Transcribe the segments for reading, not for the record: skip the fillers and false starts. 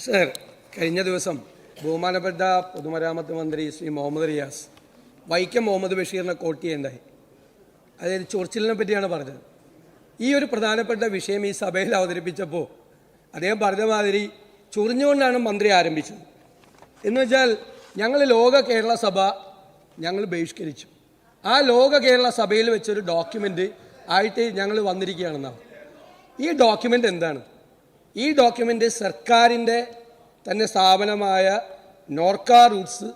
Sir, കഴിഞ്ഞ ദിവസം ബഹുമാനപ്പെട്ട പൊതുമരാമത്ത് മന്ത്രി ശ്രീ മുഹമ്മദ് റിയാസ് വൈക്കം മുഹമ്മദ് ബഷീറിനെ കോട്ട് ചെയ്യുണ്ടായി. അതായത് ചൊറിച്ചിലിനെ പറ്റിയാണ് പറഞ്ഞത്. ഈ ഒരു പ്രധാനപ്പെട്ട വിഷയം ഈ സഭയിൽ അവതരിപ്പിച്ചപ്പോൾ അദ്ദേഹം പറഞ്ഞ മാതിരി ചൊറിഞ്ഞുകൊണ്ടാണ് മന്ത്രി ആരംഭിച്ചത്. എന്ന് വെച്ചാൽ ഞങ്ങൾ ലോക കേരള സഭ ഞങ്ങൾ ബഹിഷ്കരിച്ചു. ആ ലോക കേരള സഭയിൽ വെച്ചൊരു ഡോക്യുമെൻ്റ് ആയിട്ട് ഞങ്ങൾ വന്നിരിക്കുകയാണെന്നാണ്. ഈ ഡോക്യുമെൻ്റ് എന്താണ്? ഈ ഡോക്യുമെൻ്റ് സർക്കാരിൻ്റെ തന്നെ സ്ഥാപനമായ നോർക്ക റൂട്ട്സ്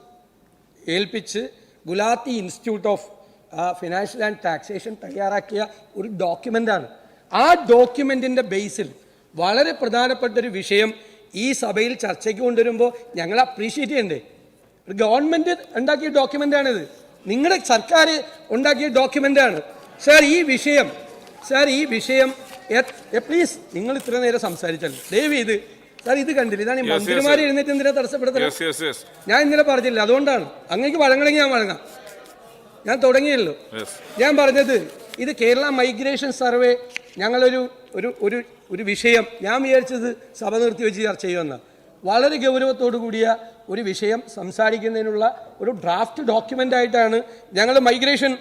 ഏൽപ്പിച്ച് Gulati institute of financial and taxation തയ്യാറാക്കിയ ഒരു ഡോക്യുമെൻ്റാണ്. ആ ഡോക്യുമെൻറ്റിൻ്റെ ബേസിൽ വളരെ പ്രധാനപ്പെട്ടൊരു വിഷയം ഈ സഭയിൽ ചർച്ചയ്ക്ക് കൊണ്ടുവരുമ്പോൾ ഞങ്ങൾ അപ്രീഷിയേറ്റ് ചെയ്യണ്ടേ? ഒരു ഗവൺമെൻറ് ഉണ്ടാക്കിയ ഡോക്യുമെൻ്റാണിത്, നിങ്ങളുടെ സർക്കാർ ഉണ്ടാക്കിയ ഡോക്യുമെൻ്റാണ്. സാർ, ഈ വിഷയം പ്ലീസ്, നിങ്ങൾ ഇത്ര നേരം സംസാരിച്ചല്ലോ, ദയവ് ഇത് സാർ ഇത് കണ്ടില്ല. ഇതാണ് ഈ മന്ത്രിമാർ എഴുന്നേറ്റ് എന്തിനാ തടസ്സപ്പെടുത്തുന്നത്? ഞാൻ ഇന്നലെ പറഞ്ഞില്ല, അതുകൊണ്ടാണ്. അങ്ങേക്ക് വഴങ്ങണമെങ്കിൽ ഞാൻ വഴങ്ങാം. ഞാൻ തുടങ്ങിയല്ലോ. ഞാൻ പറഞ്ഞത് ഇത് കേരള മൈഗ്രേഷൻ സർവേ ഞങ്ങളൊരു ഒരു വിഷയം, ഞാൻ വിചാരിച്ചത് സഭ നിർത്തിവെച്ച് ചർച്ച ചെയ്യുമെന്നാണ്. വളരെ ഗൗരവത്തോടു കൂടിയ ഒരു വിഷയം സംസാരിക്കുന്നതിനുള്ള ഒരു ഡ്രാഫ്റ്റ് ഡോക്യുമെൻ്റ് ആയിട്ടാണ് ഞങ്ങൾ മൈഗ്രേഷൻ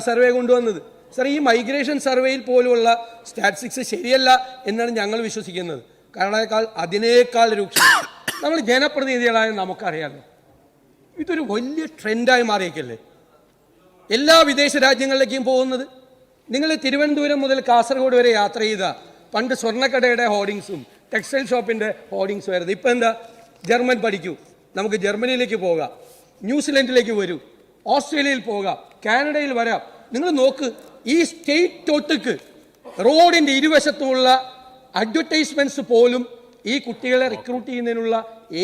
സർവേ കൊണ്ടുവന്നത്. സർ, ഈ മൈഗ്രേഷൻ സർവേയിൽ പോലുള്ള സ്റ്റാറ്റിസ്റ്റിക്സ് ശരിയല്ല എന്നാണ് ഞങ്ങൾ വിശ്വസിക്കുന്നത്. കാരണം അതിനേക്കാൾ രൂക്ഷം നമ്മൾ ജനപ്രതിനിധികളായ നമുക്കറിയാമല്ലോ, ഇതൊരു വലിയ ട്രെൻഡായി മാറിയേക്കല്ലേ എല്ലാ വിദേശ രാജ്യങ്ങളിലേക്കും പോകുന്നത്. നിങ്ങൾ തിരുവനന്തപുരം മുതൽ കാസർഗോഡ് വരെ യാത്ര ചെയ്ത പണ്ട് സ്വർണ്ണക്കടയുടെ ഹോർഡിങ്സും ടെക്സ്റ്റൈൽ ഷോപ്പിൻ്റെ ഹോർഡിങ്സും ആയിരുന്നു. ഇപ്പം എന്താ? ജർമ്മൻ പഠിക്കൂ, നമുക്ക് ജർമ്മനിയിലേക്ക് പോകാം, ന്യൂസിലൻഡിലേക്ക് വരൂ, ഓസ്ട്രേലിയയിൽ പോകാം, കാനഡയിൽ വരാം. നിങ്ങൾ നോക്ക്, ഈ സ്റ്റേറ്റ് ഒട്ടുക്ക് റോഡിൻ്റെ ഇരുവശത്തുമുള്ള അഡ്വർടൈസ്മെൻറ്റ്സ് പോലും ഈ കുട്ടികളെ റിക്രൂട്ട് ചെയ്യുന്നതിനുള്ള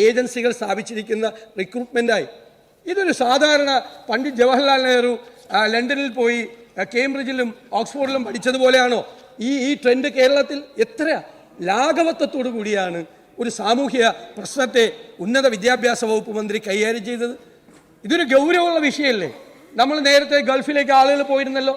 ഏജൻസികൾ സ്ഥാപിച്ചിരിക്കുന്ന റിക്രൂട്ട്മെൻറ്റായി. ഇതൊരു സാധാരണ പണ്ഡിറ്റ് ജവഹർലാൽ നെഹ്റു ലണ്ടനിൽ പോയി കേംബ്രിഡ്ജിലും ഓക്സ്ഫോർഡിലും പഠിച്ചതുപോലെയാണോ ഈ ട്രെൻഡ് കേരളത്തിൽ? എത്ര ലാഘവത്വത്തോടു കൂടിയാണ് ഒരു സാമൂഹ്യ പ്രശ്നത്തെ ഉന്നത വിദ്യാഭ്യാസ വകുപ്പ് മന്ത്രി കൈകാര്യം ചെയ്തത്. ഇതൊരു ഗൗരവമുള്ള വിഷയമല്ലേ? നമ്മൾ നേരത്തെ ഗൾഫിലേക്ക് ആളുകൾ പോയിരുന്നല്ലോ,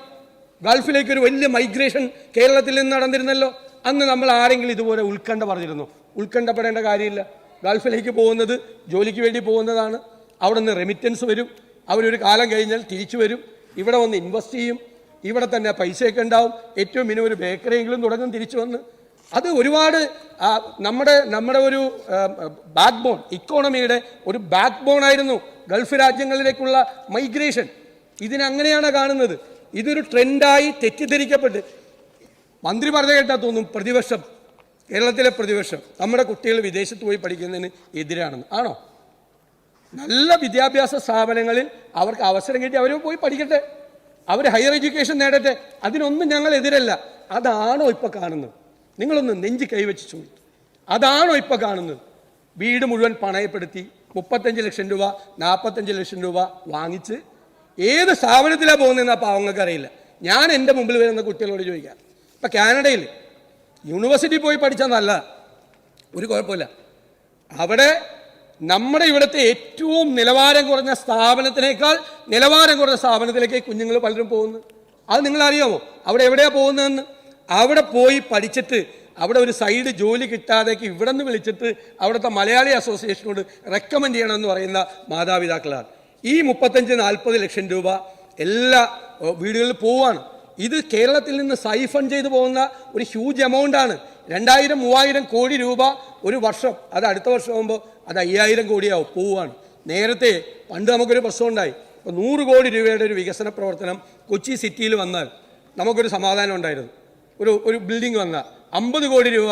ഗൾഫിലേക്ക് ഒരു വലിയ മൈഗ്രേഷൻ കേരളത്തിൽ നിന്ന് നടന്നിരുന്നല്ലോ. അന്ന് നമ്മൾ ആരെങ്കിലും ഇതുപോലെ ഉത്കണ്ഠ പറഞ്ഞിരുന്നു? ഉത്കണ്ഠപ്പെടേണ്ട കാര്യമില്ല. ഗൾഫിലേക്ക് പോകുന്നത് ജോലിക്ക് വേണ്ടി പോകുന്നതാണ്. അവിടെ നിന്ന് റെമിറ്റൻസ് വരും, അവരൊരു കാലം കഴിഞ്ഞാൽ തിരിച്ചു വരും, ഇവിടെ വന്ന് ഇൻവെസ്റ്റ് ചെയ്യും, ഇവിടെ തന്നെ പൈസയൊക്കെ ഉണ്ടാവും, ഏറ്റവും മിനിമം ഒരു ബേക്കറിയെങ്കിലും തുടങ്ങും തിരിച്ചു വന്ന്. അത് ഒരുപാട് നമ്മുടെ ഒരു ബാക്ക് ബോൺ, ഇക്കോണമിയുടെ ഒരു ബാക്ക് ബോൺ ആയിരുന്നു ഗൾഫ് രാജ്യങ്ങളിലേക്കുള്ള മൈഗ്രേഷൻ. ഇതിനങ്ങനെയാണ് കാണുന്നത്. ഇതൊരു ട്രെൻഡായി തെറ്റിദ്ധരിക്കപ്പെട്ട് മന്ത്രി പറഞ്ഞ കേട്ടാൽ തോന്നും പ്രതിപക്ഷം, കേരളത്തിലെ പ്രതിപക്ഷം നമ്മുടെ കുട്ടികൾ വിദേശത്ത് പോയി പഠിക്കുന്നതിന് എതിരാണെന്ന്. ആണോ? നല്ല വിദ്യാഭ്യാസ സ്ഥാപനങ്ങളിൽ അവർക്ക് അവസരം കിട്ടി അവർ പോയി പഠിക്കട്ടെ, അവർ ഹയർ എഡ്യൂക്കേഷൻ നേടട്ടെ, അതിനൊന്നും ഞങ്ങൾ എതിരല്ല. അതാണോ ഇപ്പോൾ കാണുന്നത്? നിങ്ങളൊന്ന് നെഞ്ചി കൈവച്ച് ചോദിച്ചു, അതാണോ ഇപ്പോൾ കാണുന്നത്? വീട് മുഴുവൻ പണയപ്പെടുത്തി 35 ലക്ഷം രൂപ 45 ലക്ഷം രൂപ വാങ്ങിച്ച് ഏത് സ്ഥാപനത്തിലാണ് പോകുന്നതെന്ന് അപ്പോൾ അവങ്ങൾക്ക് അറിയില്ല. ഞാൻ എൻ്റെ മുമ്പിൽ വരുന്ന കുട്ടികളോട് ചോദിക്കാം. ഇപ്പം കാനഡയിൽ യൂണിവേഴ്സിറ്റി പോയി പഠിച്ചാൽ നല്ല, ഒരു കുഴപ്പമില്ല. അവിടെ നമ്മുടെ ഇവിടുത്തെ ഏറ്റവും നിലവാരം കുറഞ്ഞ സ്ഥാപനത്തിനേക്കാൾ നിലവാരം കുറഞ്ഞ സ്ഥാപനത്തിലേക്ക് കുഞ്ഞുങ്ങൾ പലരും പോകുന്നു. അത് നിങ്ങളറിയാമോ? അവിടെ എവിടെയാണ് പോകുന്നതെന്ന്? അവിടെ പോയി പഠിച്ചിട്ട് അവിടെ ഒരു സൈഡ് ജോലി കിട്ടാതേക്ക് ഇവിടെ നിന്ന് വിളിച്ചിട്ട് അവിടുത്തെ മലയാളി അസോസിയേഷനോട് റെക്കമെൻഡ് ചെയ്യണമെന്ന് പറയുന്ന മാതാപിതാക്കളാണ്. ഈ 35-40 ലക്ഷം രൂപ എല്ലാ വീടുകളിൽ പോവുകയാണ്. ഇത് കേരളത്തിൽ നിന്ന് സൈഫൺ ചെയ്തു പോകുന്ന ഒരു ഹ്യൂജ് എമൗണ്ടാണ്. 2000-3000 കോടി രൂപ ഒരു വർഷം. അത് അടുത്ത വർഷം ആകുമ്പോൾ അത് 5000 കോടിയാവും പോവുകയാണ്. നേരത്തെ പണ്ട് നമുക്കൊരു പ്രശ്നം ഉണ്ടായി. ഇപ്പോൾ 100 കോടി രൂപയുടെ ഒരു വികസന പ്രവർത്തനം കൊച്ചി സിറ്റിയിൽ വന്നാൽ നമുക്കൊരു സമാധാനം ഉണ്ടായിരുന്നു. ഒരു ബിൽഡിംഗ് വന്നാൽ 50 കോടി രൂപ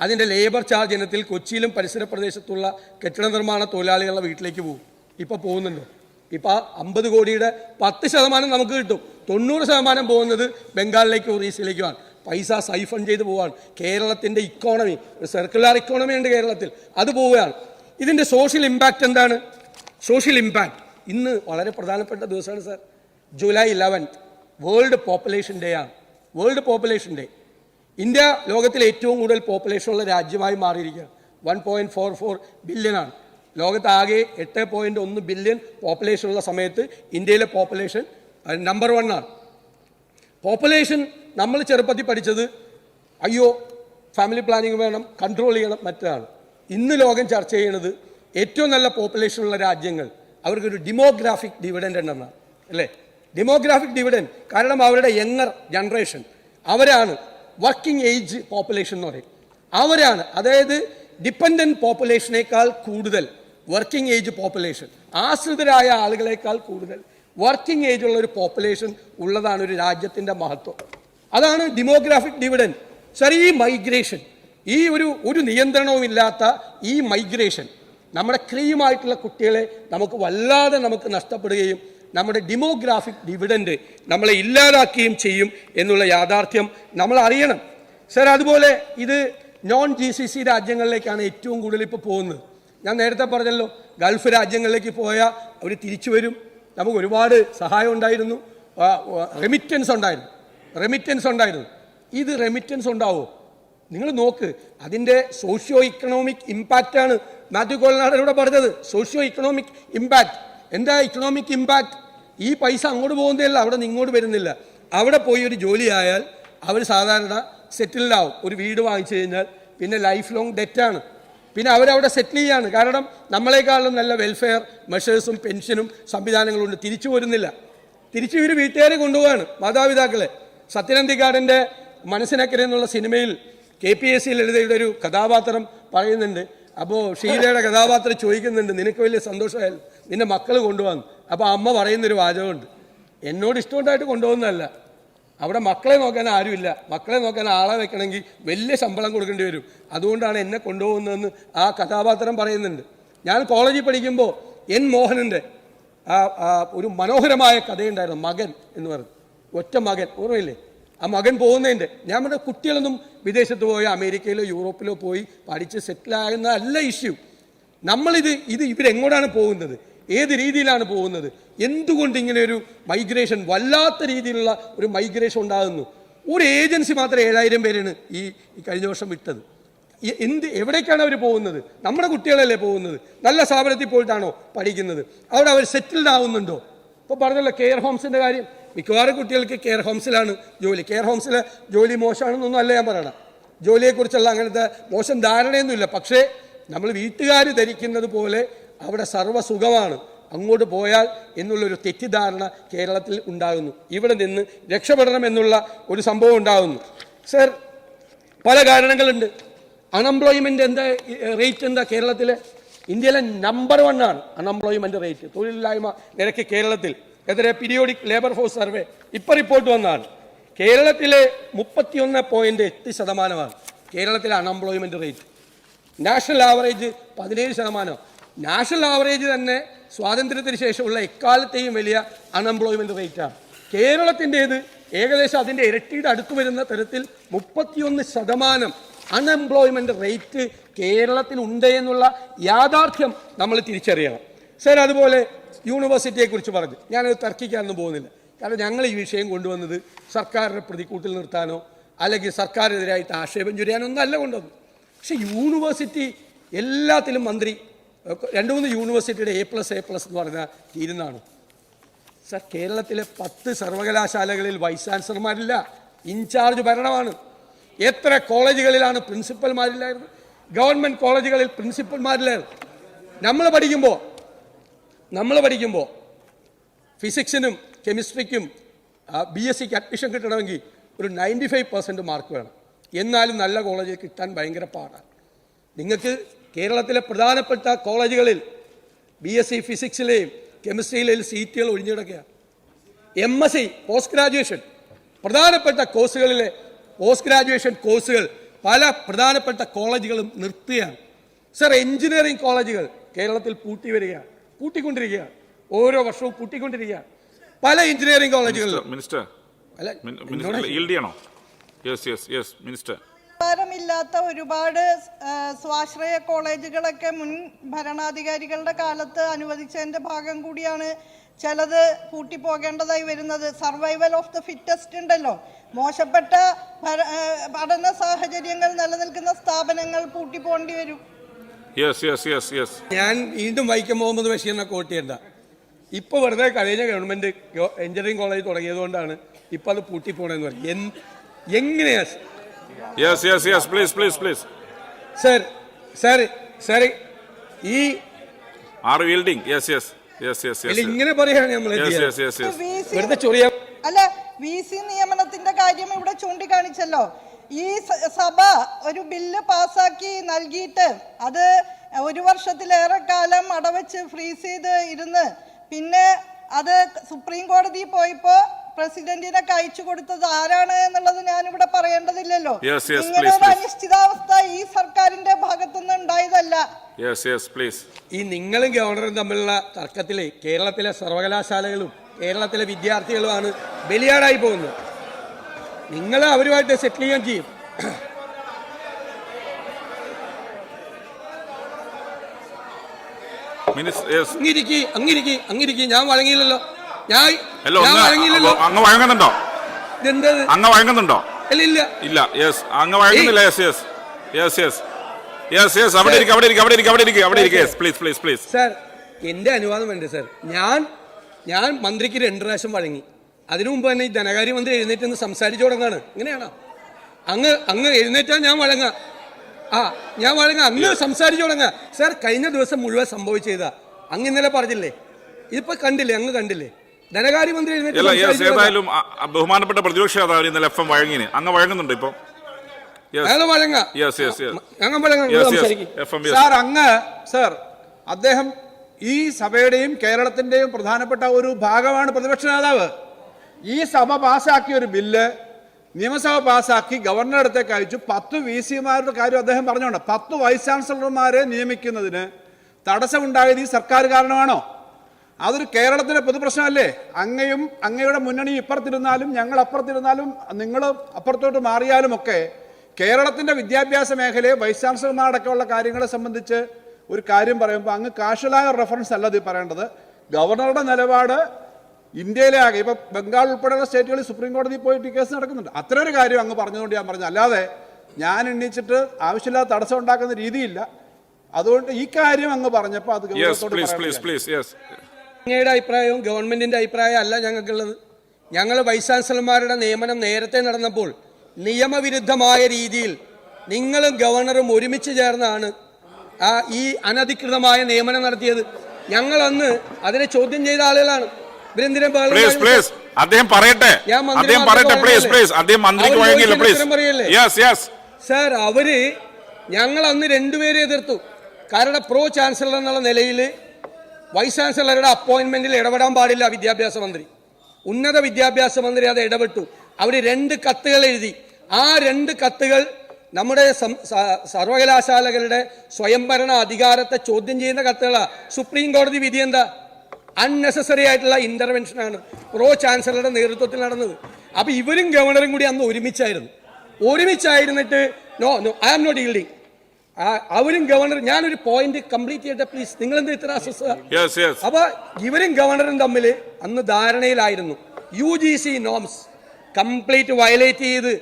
അതിൻ്റെ ലേബർ ചാർജ് ഇനത്തിൽ കൊച്ചിയിലും പരിസര പ്രദേശത്തുള്ള കെട്ടിട നിർമ്മാണ തൊഴിലാളികളുടെ വീട്ടിലേക്ക് പോകും. ഇപ്പോൾ പോകുന്നുണ്ടോ? ഇപ്പോൾ 50 കോടിയുടെ 10% നമുക്ക് കിട്ടും. 90% പോകുന്നത് ബംഗാളിലേക്കും ഒറീസയിലേക്കുമാണ്. പൈസ സൈഫൺ ചെയ്ത് പോവുകയാണ്. കേരളത്തിൻ്റെ ഇക്കോണമി, ഒരു സർക്കുലർ ഇക്കോണമി ഉണ്ട് കേരളത്തിൽ, അത് പോവുകയാണ്. ഇതിൻ്റെ സോഷ്യൽ ഇമ്പാക്റ്റ് എന്താണ്? സോഷ്യൽ ഇമ്പാക്റ്റ് ഇന്ന് വളരെ പ്രധാനപ്പെട്ട ദിവസമാണ് sir. July 11 world population day ആണ്. World population day. ഇന്ത്യ ലോകത്തിലെ ഏറ്റവും കൂടുതൽ പോപ്പുലേഷനുള്ള രാജ്യമായി മാറിയിരിക്കുകയാണ്. 1.44 ബില്യനാണ്. ലോകത്താകെ 8.1 ബില്യൺ പോപ്പുലേഷനുള്ള സമയത്ത് ഇന്ത്യയിലെ പോപ്പുലേഷൻ നമ്പർ 1 ആണ്. പോപ്പുലേഷൻ നമ്മൾ ചെറുപ്പത്തിൽ പഠിച്ചത് അയ്യോ ഫാമിലി പ്ലാനിങ് വേണം, കൺട്രോൾ ചെയ്യണം, മറ്റൊരാൾ. ഇന്ന് ലോകം ചർച്ച ചെയ്യുന്നത് ഏറ്റവും നല്ല പോപ്പുലേഷനുള്ള രാജ്യങ്ങൾ അവർക്കൊരു ഡെമോഗ്രാഫിക് ഡിവിഡൻഡ് ഉണ്ടെന്നാണ് അല്ലേ? ഡെമോഗ്രാഫിക് ഡിവിഡൻഡ് കാരണം അവരുടെ യങ്ങർ ജനറേഷൻ അവരാണ് വർക്കിംഗ് ഏജ് പോപ്പുലേഷൻ എന്ന് പറയും. അവരാണ്, അതായത് ഡിപ്പെൻഡൻറ്റ് പോപ്പുലേഷനേക്കാൾ കൂടുതൽ വർക്കിംഗ് ഏജ് പോപ്പുലേഷൻ, ആശ്രിതരായ ആളുകളേക്കാൾ കൂടുതൽ വർക്കിംഗ് ഏജ് ഉള്ള ഒരു പോപ്പുലേഷൻ ഉള്ളതാണ് ഒരു രാജ്യത്തിൻ്റെ മഹത്വം. അതാണ് ഡെമോഗ്രാഫിക് ഡിവിഡൻഡ്. സർ, ഈ മൈഗ്രേഷൻ, ഈ ഒരു നിയന്ത്രണവുമില്ലാത്ത ഈ മൈഗ്രേഷൻ നമ്മുടെ ക്രീമായിട്ടുള്ള കുട്ടികളെ നമുക്ക് വല്ലാതെ നമുക്ക് നഷ്ടപ്പെടുകയും നമ്മുടെ ഡെമോഗ്രാഫിക് ഡിവിഡൻഡ് നമ്മളെ ഇല്ലാതാക്കുകയും ചെയ്യും എന്നുള്ള യാഥാർത്ഥ്യം നമ്മൾ അറിയണം. സർ, അതുപോലെ ഇത് നോൺ GCC രാജ്യങ്ങളിലേക്കാണ് ഏറ്റവും കൂടുതൽ ഇപ്പോൾ പോകുന്നത്. ഞാൻ നേരത്തെ പറഞ്ഞല്ലോ, ഗൾഫ് രാജ്യങ്ങളിലേക്ക് പോയാൽ അവർ തിരിച്ചു വരും. നമുക്ക് ഒരുപാട് സഹായം ഉണ്ടായിരുന്നു, റെമിറ്റൻസ് ഉണ്ടായിരുന്നു. ഇത് റെമിറ്റൻസ് ഉണ്ടാവുമോ? നിങ്ങൾ നോക്ക്, അതിൻ്റെ സോഷ്യോ ഇക്കണോമിക് ഇമ്പാക്റ്റാണ് മാത്യു കോളനാടനോട് പറഞ്ഞത്. സോഷ്യോ ഇക്കണോമിക് ഇമ്പാക്റ്റ് എന്താ? ഇക്കണോമിക് ഇമ്പാക്റ്റ് ഈ പൈസ അങ്ങോട്ട് പോകുന്നതല്ല, അവിടെ നിന്ന് ഇങ്ങോട്ട് വരുന്നില്ല. അവിടെ പോയി ഒരു ജോലി ആയാൽ അവർ സാധാരണ സെറ്റിൽഡ് ആവും. ഒരു വീട് വാങ്ങിച്ചു കഴിഞ്ഞാൽ പിന്നെ ലൈഫ് ലോങ് ഡെറ്റാണ്. പിന്നെ അവരവിടെ സെറ്റിൽ ചെയ്യാണ്. കാരണം നമ്മളെക്കാളും നല്ല വെൽഫെയർ മെഷേഴ്സും പെൻഷനും സംവിധാനങ്ങളുണ്ട്. തിരിച്ചു പോരുന്നില്ല, തിരിച്ചു ഇവർ വീട്ടുകാരെ കൊണ്ടുപോവാണ്, മാതാപിതാക്കളെ. സത്യനന്ദിക്കാടിൻ്റെ മനസ്സിനക്കരെ എന്നുള്ള സിനിമയിൽ KPSC ലളിതയുടെ ഒരു കഥാപാത്രം പറയുന്നുണ്ട്. അപ്പോൾ ഷീലയുടെ കഥാപാത്രം ചോദിക്കുന്നുണ്ട്, നിനക്ക് വലിയ സന്തോഷമായാലും നിന്നെ മക്കൾ കൊണ്ടുപോകാൻ. അപ്പോൾ അമ്മ പറയുന്നൊരു വാചകമുണ്ട്, എന്നോട് ഇഷ്ടമുണ്ടായിട്ട് കൊണ്ടുപോകുന്നതല്ല, അവിടെ മക്കളെ നോക്കാൻ ആരുമില്ല, മക്കളെ നോക്കാൻ ആളെ വെക്കണമെങ്കിൽ വലിയ ശമ്പളം കൊടുക്കേണ്ടി വരും, അതുകൊണ്ടാണ് എന്നെ കൊണ്ടുപോകുന്നതെന്ന് ആ കഥാപാത്രം പറയുന്നുണ്ട്. ഞാൻ കോളേജിൽ പഠിക്കുമ്പോൾ N. മോഹനൻ്റെ ഒരു മനോഹരമായ കഥയുണ്ടായിരുന്നു, മകൻ എന്ന് പറഞ്ഞു. ഒറ്റ മകൻ, ഓർമ്മയില്ലേ? ആ മകൻ പോകുന്നതിൻ്റെ, ഞാൻ പറഞ്ഞ കുട്ടികളൊന്നും വിദേശത്ത് പോയോ അമേരിക്കയിലോ യൂറോപ്പിലോ പോയി പഠിച്ച് സെറ്റിലാകുന്നതല്ല ഇഷ്യൂ. ഇവരെങ്ങോട്ടാണ് പോകുന്നത്, ഏത് രീതിയിലാണ് പോകുന്നത്, എന്തുകൊണ്ട് ഇങ്ങനെ ഒരു മൈഗ്രേഷൻ, വല്ലാത്ത രീതിയിലുള്ള ഒരു മൈഗ്രേഷൻ ഉണ്ടാകുന്നു. ഒരു ഏജൻസി മാത്രം 7000 പേരാണ് ഈ കഴിഞ്ഞ വർഷം വിട്ടത്. എവിടേക്കാണ് അവർ പോകുന്നത്? നമ്മുടെ കുട്ടികളല്ലേ പോകുന്നത്. നല്ല സ്ഥാപനത്തിൽ പോയിട്ടാണോ പഠിക്കുന്നത്? അവിടെ അവർ സെറ്റിൽഡ് ആവുന്നുണ്ടോ? ഇപ്പോൾ പറഞ്ഞല്ലോ കെയർ ഹോംസിൻ്റെ കാര്യം, മിക്കവാറും കുട്ടികൾക്ക് കെയർ ഹോംസിലാണ് ജോലി. കെയർ ഹോംസിലെ ജോലി മോശമാണെന്നൊന്നും അല്ല ഞാൻ പറയണം, ജോലിയെക്കുറിച്ചുള്ള അങ്ങനത്തെ മോശം ധാരണയൊന്നുമില്ല. പക്ഷേ നമ്മൾ വീട്ടുകാർ ധരിക്കുന്നത് പോലെ അവിടെ സർവ്വസുഖമാണ്, അങ്ങോട്ട് പോയാൽ എന്നുള്ളൊരു തെറ്റിദ്ധാരണ കേരളത്തിൽ ഉണ്ടാകുന്നു. ഇവിടെ നിന്ന് രക്ഷപ്പെടണം എന്നുള്ള ഒരു സംഭവം ഉണ്ടാകുന്നു. സർ, പല കാരണങ്ങളുണ്ട്. അൺഎംപ്ലോയ്മെൻ്റ് റേറ്റ് എന്താ കേരളത്തിൽ? ഇന്ത്യയിലെ നമ്പർ 1 ആണ് അൺഎംപ്ലോയ്മെൻ്റ് റേറ്റ്, തൊഴിലില്ലായ്മ നിരക്ക് കേരളത്തിൽ. എതിരെ പീരിയോഡിക് ലേബർ ഫോഴ്സ് സർവേ ഇപ്പോൾ റിപ്പോർട്ട് വന്നതാണ്. കേരളത്തിലെ 31.8% കേരളത്തിലെ unemployment rate. National average 17%. National average തന്നെ സ്വാതന്ത്ര്യത്തിന് ശേഷമുള്ള എക്കാലത്തെയും വലിയ അൺഎംപ്ലോയ്മെൻ്റ് റേറ്റാണ്. കേരളത്തിൻ്റേത് ഏകദേശം അതിൻ്റെ ഇരട്ടിയുടെ അടുത്ത് വരുന്ന തരത്തിൽ 31% അൺഎംപ്ലോയ്മെൻ്റ് റേറ്റ് കേരളത്തിലുണ്ട് എന്നുള്ള യാഥാർത്ഥ്യം നമ്മൾ തിരിച്ചറിയണം. സർ, അതുപോലെ യൂണിവേഴ്സിറ്റിയെക്കുറിച്ച് പറഞ്ഞു, ഞാനത് തർക്കിക്കാനൊന്നും പോകുന്നില്ല. കാരണം ഞങ്ങൾ ഈ വിഷയം കൊണ്ടുവന്നത് സർക്കാരിനെ പ്രതിക്കൂട്ടിൽ നിർത്താനോ അല്ലെങ്കിൽ സർക്കാരിനെതിരായിട്ട് ആക്ഷേപം ചൊരിയാനൊന്നും അല്ല കൊണ്ടുവന്നത്. പക്ഷെ യൂണിവേഴ്സിറ്റി എല്ലാത്തിലും മന്ത്രി 2-3 യൂണിവേഴ്സിറ്റിയുടെ A+ എന്ന് പറഞ്ഞാൽ തീരുന്നതാണ്. സർ, കേരളത്തിലെ 10 സർവകലാശാലകളിൽ വൈസ് ചാൻസലർമാരില്ല, ഇൻചാർജ് ഭരണമാണ്. എത്ര കോളേജുകളിലാണ് പ്രിൻസിപ്പൽമാരില്ലായിരുന്നു? ഗവൺമെൻറ് കോളേജുകളിൽ പ്രിൻസിപ്പൽമാരില്ലായിരുന്നു. നമ്മൾ പഠിക്കുമ്പോൾ ഫിസിക്സിനും കെമിസ്ട്രിക്കും BSc അഡ്മിഷൻ കിട്ടണമെങ്കിൽ ഒരു 95% മാർക്ക് വേണം. എന്നാലും നല്ല കോളേജിൽ കിട്ടാൻ ഭയങ്കര പാടാണ്. നിങ്ങൾക്ക് കേരളത്തിലെ പ്രധാനപ്പെട്ട കോളേജുകളിൽ BSc ഫിസിക്സിലെയും കെമിസ്ട്രിയിലെയും സീറ്റുകൾ ഒഴിഞ്ഞിടക്കുകയാണ്. MSc പോസ്റ്റ് ഗ്രാജുവേഷൻ പ്രധാനപ്പെട്ട കോഴ്സുകളിലെ പോസ്റ്റ് ഗ്രാജുവേഷൻ കോഴ്സുകൾ പല പ്രധാനപ്പെട്ട കോളേജുകളും നിർത്തുകയാണ്. സർ, എഞ്ചിനീയറിംഗ് കോളേജുകൾ കേരളത്തിൽ പൂട്ടിക്കൊണ്ടിരിക്കുകയാണ്, ഓരോ വർഷവും പൂട്ടിക്കൊണ്ടിരിക്കുകയാണ്. പല എഞ്ചിനീയറിംഗ് കോളേജുകളിലും ില്ലാത്ത ഒരുപാട് സ്വാശ്രയ കോളേജുകളൊക്കെ മുൻ ഭരണാധികാരികളുടെ കാലത്ത് അനുവദിച്ചതിന്റെ ഭാഗം കൂടിയാണ് ചിലത് പൂട്ടിപ്പോകേണ്ടതായി വരുന്നത്. സർവൈവൽ ഓഫ് ദ ഫിറ്റസ്റ്റ് ഉണ്ടല്ലോ, മോശപ്പെട്ട പഠന സാഹചര്യങ്ങൾ നിലനിൽക്കുന്ന സ്ഥാപനങ്ങൾ പൂട്ടിപ്പോകേണ്ടി വരും. ഞാൻ വീണ്ടും വൈക്കം മുഹമ്മദ് ബഷീറിനെ കോട്ട് ചെയ്യണ്ട. ഇപ്പോൾ വെറുതെ കഴിഞ്ഞ ഗവൺമെൻറ് എഞ്ചിനീയറിംഗ് കോളേജ് തുടങ്ങിയതുകൊണ്ടാണ് ഇപ്പോൾ അത് പൂട്ടിപ്പോണെന്ന് പറയും. എങ്ങനെയാ സർ? സാർ ഈ Are you yielding? Yes. ഇങ്ങനെ പറയാണ് നമ്മൾ Yes. വെറുതെ ചൊറിയാം. അല്ല, VC നിയമനത്തിന്റെ കാര്യം ഇവിടെ ചൂണ്ടിക്കാണിച്ചല്ലോ. ഈ സഭ ഒരു ബില്ല് പാസാക്കി നൽകിയിട്ട് അത് 1 വർഷത്തിലേറെ കാലം അടവച്ച് ഫ്രീസ് ചെയ്ത് ഇരുന്ന് പിന്നെ അത് സുപ്രീം കോടതി പോയപ്പോ പ്രസിഡന്റിനെ അയച്ചു കൊടുത്തത് ആരാണ് എന്നുള്ളത് ഞാനിവിടെ പറയേണ്ടതില്ലല്ലോ. ഇങ്ങനെ ഒരു അനിശ്ചിതാവസ്ഥ ഈ സർക്കാരിന്റെ ഭാഗത്തുനിന്ന് ഉണ്ടായതല്ല. ഈ നിങ്ങളും ഗവർണറും തമ്മിലുള്ള തർക്കത്തില് കേരളത്തിലെ സർവകലാശാലകളും കേരളത്തിലെ വിദ്യാർത്ഥികളുമാണ് ബലിയാടായി പോകുന്നത്. നിങ്ങൾ അവരുമായിട്ട് സെറ്റിൽ ചെയ്യാൻ ചെയ്യും. അങ്ങിരിക്കി ഞാൻ വഴങ്ങിയില്ലല്ലോ. അങ്ങ് വഴങ്ങുന്നുണ്ടോ? അങ്ങ് വഴങ്ങുന്നുണ്ടോ? ഇല്ല. യെസ്, അങ്ങ് വഴങ്ങുന്നില്ല. യെസ്. അവിടെ പ്ലീസ്. സാർ, എന്റെ അനുവാദം വേണ്ട സാർ. ഞാൻ മന്ത്രിക്ക് 2 പ്രാവശ്യം വഴങ്ങി. അതിനു മുമ്പ് തന്നെ ഈ ധനകാര്യമന്ത്രി എഴുന്നേറ്റ് സംസാരിച്ചു തുടങ്ങാണ്. ഇങ്ങനെയാണോ? അങ്ങ് എഴുന്നേറ്റാൽ ഞാൻ വഴങ്ങാം. അങ്ങ് സംസാരിച്ചു തുടങ്ങാം. സാർ, കഴിഞ്ഞ ദിവസം മുഴുവൻ സംഭവിച്ചതാ. അങ്ങ് ഇന്നലെ പറഞ്ഞില്ലേ? ഇതിപ്പോ കണ്ടില്ലേ? അങ്ങ് കണ്ടില്ലേ? ധനകാര്യമന്ത്രി ഏതായാലും ബഹുമാനപ്പെട്ട പ്രതിപക്ഷ നേതാവ് ഇന്നലെ FM വഴങ്ങിന് അങ്ങ് വഴങ്ങുന്നുണ്ട് ഇപ്പൊ. സാർ, അദ്ദേഹം ഈ സഭയുടെയും കേരളത്തിന്റെയും പ്രധാനപ്പെട്ട ഒരു ഭാഗമാണ് പ്രതിപക്ഷ നേതാവ്. ഈ സഭ പാസാക്കിയ ഒരു ബില്ല് നിയമസഭ പാസാക്കി ഗവർണറുടെ അടുത്തേക്ക് അയച്ചു. 10 VC-മാരുടെ കാര്യം അദ്ദേഹം പറഞ്ഞുകൊണ്ട് 10 വൈസ് ചാൻസലർമാരെ നിയമിക്കുന്നതിന് തടസ്സമുണ്ടായത് ഈ സർക്കാർ കാരണമാണോ? അതൊരു കേരളത്തിലെ പൊതുപ്രശ്നമല്ലേ? അങ്ങയുടെ മുന്നണി ഇപ്പുറത്തിരുന്നാലും ഞങ്ങൾ അപ്പുറത്തിരുന്നാലും നിങ്ങൾ അപ്പുറത്തോട്ട് മാറിയാലും ഒക്കെ കേരളത്തിന്റെ വിദ്യാഭ്യാസ മേഖലയെ വൈസ് ചാൻസലർമാരടക്കമുള്ള കാര്യങ്ങളെ സംബന്ധിച്ച് ഒരു കാര്യം പറയുമ്പോൾ അങ്ങ് കാഷ്വലായ റെഫറൻസ് അല്ല ഇത് പറയേണ്ടത്. ഗവർണറുടെ നിലപാട് ഇന്ത്യയിലെ ആകെ ഇപ്പൊ ബംഗാൾ ഉൾപ്പെടെയുള്ള സ്റ്റേറ്റുകളിൽ സുപ്രീം കോടതിയിൽ പോയിട്ട് കേസ് നടക്കുന്നുണ്ട്. അത്ര ഒരു കാര്യം അങ്ങ് പറഞ്ഞുകൊണ്ട് ഞാൻ പറഞ്ഞു. അല്ലാതെ ഞാൻ എണ്ണിച്ചിട്ട് ആവശ്യമില്ലാത്ത തടസ്സം ഉണ്ടാക്കുന്ന രീതിയില്ല. അതുകൊണ്ട് ഈ കാര്യം അങ്ങ് പറഞ്ഞപ്പോൾ അത് അങ്ങയുടെ അഭിപ്രായവും ഗവൺമെന്റിന്റെ അഭിപ്രായം അല്ല ഞങ്ങൾക്കുള്ളത്. ഞങ്ങൾ വൈസ് ചാൻസലർമാരുടെ നിയമനം നേരത്തെ നടന്നപ്പോൾ നിയമവിരുദ്ധമായ രീതിയിൽ നിങ്ങളും ഗവർണറും ഒരുമിച്ച് ചേർന്നാണ് ഈ അനധികൃതമായ നിയമനം നടത്തിയത്. ഞങ്ങൾ അന്ന് അതിനെ ചോദ്യം ചെയ്ത ആളുകളാണ്. സാർ, അവര് ഞങ്ങൾ അന്ന് 2 പേരെ എതിർത്തു. കാരണം പ്രോ ചാൻസലർ എന്നുള്ള നിലയിൽ വൈസ് ചാൻസലറുടെ അപ്പോയിന്റ്മെന്റിൽ ഇടപെടാൻ പാടില്ല വിദ്യാഭ്യാസ മന്ത്രി. ഉന്നത വിദ്യാഭ്യാസ മന്ത്രി അത് ഇടപെട്ടു. അവര് 2 കത്തുകൾ എഴുതി. ആ 2 കത്തുകൾ നമ്മുടെ സർവകലാശാലകളുടെ സ്വയംഭരണ അധികാരത്തെ ചോദ്യം ചെയ്യുന്ന കത്തുകളാണ്. സുപ്രീം കോടതി വിധി എന്താ? അൺനെസസറി ആയിട്ടുള്ള ഇന്റർവെൻഷനാണ് പ്രോ ചാൻസലറുടെ നേതൃത്വത്തിൽ നടന്നത്. അപ്പൊ ഇവരും ഗവർണറും കൂടി അന്ന് ഒരുമിച്ചായിരുന്നിട്ട് no I am not yielding. അവരും ഗവർണർ, ഞാനൊരു പോയിന്റ് കംപ്ലീറ്റ് ചെയ്യട്ടെ പ്ലീസ്. നിങ്ങൾ എന്ത് ഇത്ര അസ്വസ്ഥ? അപ്പൊ ഇവരും ഗവർണറും തമ്മിൽ അന്ന് ധാരണയിലായിരുന്നു. UGC നോംസ് കംപ്ലീറ്റ് വയലേറ്റ് ചെയ്ത്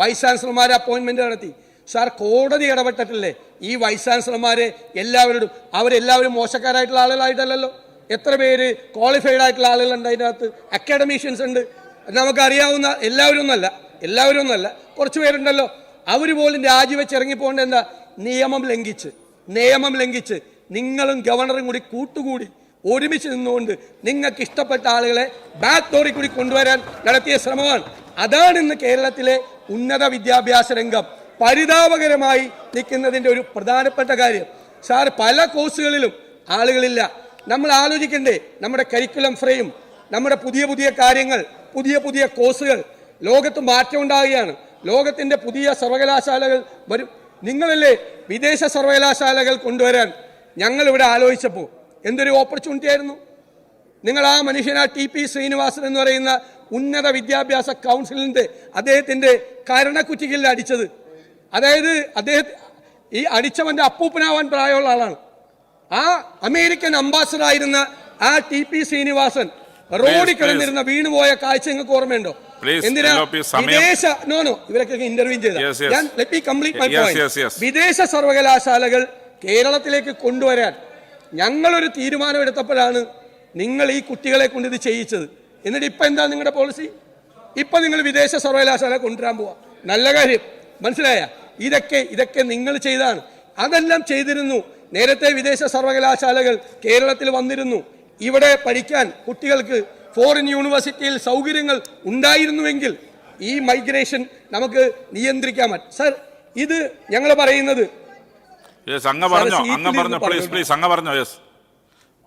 വൈസ് ചാൻസലർമാരെ അപ്പോയിന്റ്മെന്റ് നടത്തി. സാർ, കോടതി ഇടപെട്ടിട്ടില്ലേ ഈ വൈസ് ചാൻസലർമാരെ എല്ലാവരോടും? അവരെല്ലാവരും മോശക്കാരായിട്ടുള്ള ആളുകളായിട്ടല്ലല്ലോ. എത്ര പേര് ക്വാളിഫൈഡ് ആയിട്ടുള്ള ആളുകളുണ്ട് അതിനകത്ത്? അക്കാഡമീഷ്യൻസ് ഉണ്ട്. നമുക്കറിയാവുന്ന എല്ലാവരും ഒന്നല്ല, കുറച്ച് പേരുണ്ടല്ലോ. അവർ പോലും രാജിവെച്ച് ഇറങ്ങിപ്പോകേണ്ട എന്താ? നിയമം ലംഘിച്ച് നിങ്ങളും ഗവർണറും കൂടി കൂട്ടുകൂടി ഒരുമിച്ച് നിന്നുകൊണ്ട് നിങ്ങൾക്ക് ഇഷ്ടപ്പെട്ട ആളുകളെ ബാക്ക് ഡോറിൽ കൂടി കൊണ്ടുവരാൻ നടത്തിയ ശ്രമമാണ്. അതാണ് ഇന്ന് കേരളത്തിലെ ഉന്നത വിദ്യാഭ്യാസ രംഗം പരിതാപകരമായി നിൽക്കുന്നതിൻ്റെ ഒരു പ്രധാനപ്പെട്ട കാര്യം. സാർ, പല കോഴ്സുകളിലും ആളുകളില്ല. നമ്മൾ ആലോചിക്കണ്ടേ? നമ്മുടെ കരിക്കുലം ഫ്രെയിം, നമ്മുടെ പുതിയ കാര്യങ്ങൾ, പുതിയ കോഴ്സുകൾ. ലോകത്ത് മാറ്റം ഉണ്ടാകുകയാണ്. ലോകത്തിന്റെ പുതിയ സർവകലാശാലകൾ വരും. നിങ്ങളല്ലേ വിദേശ സർവകലാശാലകൾ കൊണ്ടുവരാൻ ഞങ്ങൾ ഇവിടെ ആലോചിച്ചപ്പോൾ എന്തൊരു ഓപ്പർച്യൂണിറ്റി ആയിരുന്നു. നിങ്ങൾ ആ മനുഷ്യൻ, TP ശ്രീനിവാസൻ എന്ന് പറയുന്ന ഉന്നത വിദ്യാഭ്യാസ കൗൺസിലിന്റെ അദ്ദേഹത്തിന്റെ കരണക്കുറ്റികളിൽ അടിച്ചത്. അതായത് ഈ അടിച്ചവന്റെ അപ്പൂപ്പനാവാൻ പ്രായമുള്ള ആളാണ്. ആ അമേരിക്കൻ അംബാസഡർ ആയിരുന്ന ആ TP ശ്രീനിവാസൻ റോഡിൽ കിടന്നിരുന്ന വീണുപോയ കാഴ്ച നിങ്ങൾക്ക് ഓർമ്മയുണ്ടോ? എന്തിനാ ഇവരൊക്കെ ഇന്റർവ്യൂ ചെയ്ത ഞാൻ let me complete my point. വിദേശ സർവകലാശാലകൾ കേരളത്തിലേക്ക് കൊണ്ടുവരാൻ ഞങ്ങളൊരു തീരുമാനം എടുത്തപ്പോഴാണ് നിങ്ങൾ ഈ കുട്ടികളെ കൊണ്ട് ഇത് ചെയ്യിച്ചത്. എന്നിട്ട് ഇപ്പൊ എന്താ നിങ്ങളുടെ പോളിസി? ഇപ്പൊ നിങ്ങൾ വിദേശ സർവകലാശാല കൊണ്ടുവരാൻ പോവാ. നല്ല കാര്യം, മനസ്സിലായ? ഇതൊക്കെ നിങ്ങൾ ചെയ്താണ്. അതെല്ലാം ചെയ്തിരുന്നു നേരത്തെ വിദേശ സർവകലാശാലകൾ കേരളത്തിൽ വന്നിരുന്നു. ഇവിടെ പഠിക്കാൻ കുട്ടികൾക്ക് ഫോറിൻ യൂണിവേഴ്സിറ്റിയിൽ സൗകര്യങ്ങൾ ഉണ്ടായിരുന്നുവെങ്കിൽ ഈ മൈഗ്രേഷൻ നമുക്ക് നിയന്ത്രിക്കാൻ പറ്റും. സർ, ഇത് ഞങ്ങൾ പറയുന്നത്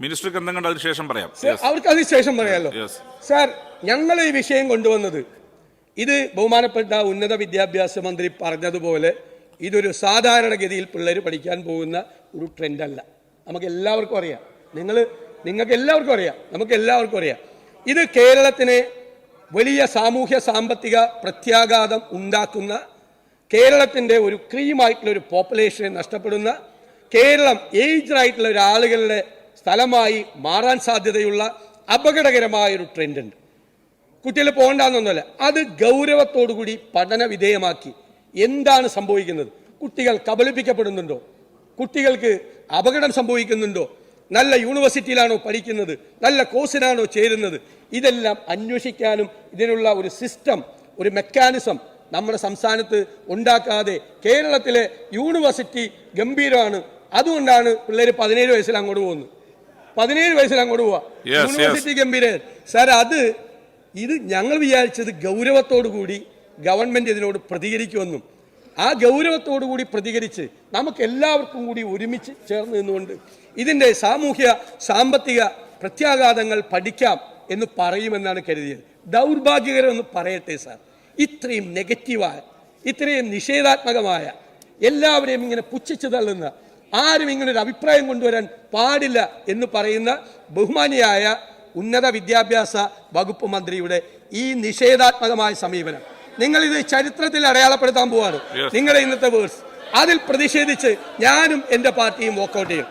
മിനിസ്റ്റർക്ക് എന്തെങ്കിലും അതിനുശേഷം പറയാം. അവർക്ക് അതിനുശേഷം പറയാമല്ലോ. സാർ, ഞങ്ങൾ ഈ വിഷയം കൊണ്ടുവന്നത് ഇത് ബഹുമാനപ്പെട്ട ഉന്നത വിദ്യാഭ്യാസ മന്ത്രി പറഞ്ഞതുപോലെ ഇതൊരു സാധാരണഗതിയിൽ പിള്ളേർ പഠിക്കാൻ പോകുന്ന ഒരു ട്രെൻഡല്ല. നമുക്ക് എല്ലാവർക്കും അറിയാം, നിങ്ങൾക്ക് എല്ലാവർക്കും അറിയാം, നമുക്ക് എല്ലാവർക്കും അറിയാം. ഇത് കേരളത്തിന് വലിയ സാമൂഹ്യ സാമ്പത്തിക പ്രത്യാഘാതം ഉണ്ടാക്കുന്ന, കേരളത്തിൻ്റെ ഒരു ക്രീമായിട്ടുള്ള ഒരു പോപ്പുലേഷനെ നഷ്ടപ്പെടുന്ന, കേരളം ഏജ്ഡ് ആയിട്ടുള്ള ഒരാളുകളുടെ സ്ഥലമായി മാറാൻ സാധ്യതയുള്ള അപകടകരമായ ഒരു ട്രെൻഡ് ഉണ്ട്. കുട്ടികൾ പോകണ്ടെന്നൊന്നുമല്ല, അത് ഗൗരവത്തോടുകൂടി പഠന വിധേയമാക്കി എന്താണ് സംഭവിക്കുന്നത്, കുട്ടികൾ കബളിപ്പിക്കപ്പെടുന്നുണ്ടോ, കുട്ടികൾക്ക് അപകടം സംഭവിക്കുന്നുണ്ടോ, നല്ല യൂണിവേഴ്സിറ്റിയിലാണോ പഠിക്കുന്നത്, നല്ല കോഴ്സിനാണോ ചേരുന്നത്, ഇതെല്ലാം അന്വേഷിക്കാനും ഇതിനുള്ള ഒരു സിസ്റ്റം, ഒരു മെക്കാനിസം നമ്മുടെ സംസ്ഥാനത്ത് ഉണ്ടാക്കാതെ കേരളത്തിലെ യൂണിവേഴ്സിറ്റി ഗംഭീരമാണ്. അതുകൊണ്ടാണ് പിള്ളേർ 17 വയസ്സിൽ അങ്ങോട്ട് പോകുന്നത്. 17 വയസ്സിൽ അങ്ങോട്ട് പോവാ, യൂണിവേഴ്സിറ്റി ഗംഭീര. സാർ, ഇത് ഞങ്ങൾ വിചാരിച്ചത് ഗൗരവത്തോടു കൂടി ഗവൺമെന്റ് ഇതിനോട് പ്രതികരിക്കുമെന്നും, ആ ഗൗരവത്തോടു കൂടി പ്രതികരിച്ച് നമുക്ക് എല്ലാവർക്കും കൂടി ഒരുമിച്ച് ചേർന്ന് നിന്നുകൊണ്ട് ഇതിൻ്റെ സാമൂഹ്യ സാമ്പത്തിക പ്രത്യാഘാതങ്ങൾ പഠിക്കാം എന്ന് പറയുമെന്നാണ് കരുതിയത്. ദൗർഭാഗ്യകരമെന്ന് പറയട്ടെ സാർ, ഇത്രയും നെഗറ്റീവായ, ഇത്രയും നിഷേധാത്മകമായ, എല്ലാവരെയും ഇങ്ങനെ പുച്ഛിച്ചു തള്ളുന്ന, ആരും ഇങ്ങനെ ഒരു അഭിപ്രായം കൊണ്ടുവരാൻ പാടില്ല എന്ന് പറയുന്ന ബഹുമാനിയായ ഉന്നത വിദ്യാഭ്യാസ വകുപ്പ് മന്ത്രിയുടെ ഈ നിഷേധാത്മകമായ സമീപനം നിങ്ങളിത് ചരിത്രത്തിൽ അടയാളപ്പെടുത്താൻ പോവാണ്. നിങ്ങളുടെ ഇന്നത്തെ വേഴ്സ് അതിൽ പ്രതിഷേധിച്ച് ഞാനും എൻ്റെ പാർട്ടിയും വോക്കൗട്ട് ചെയ്യും.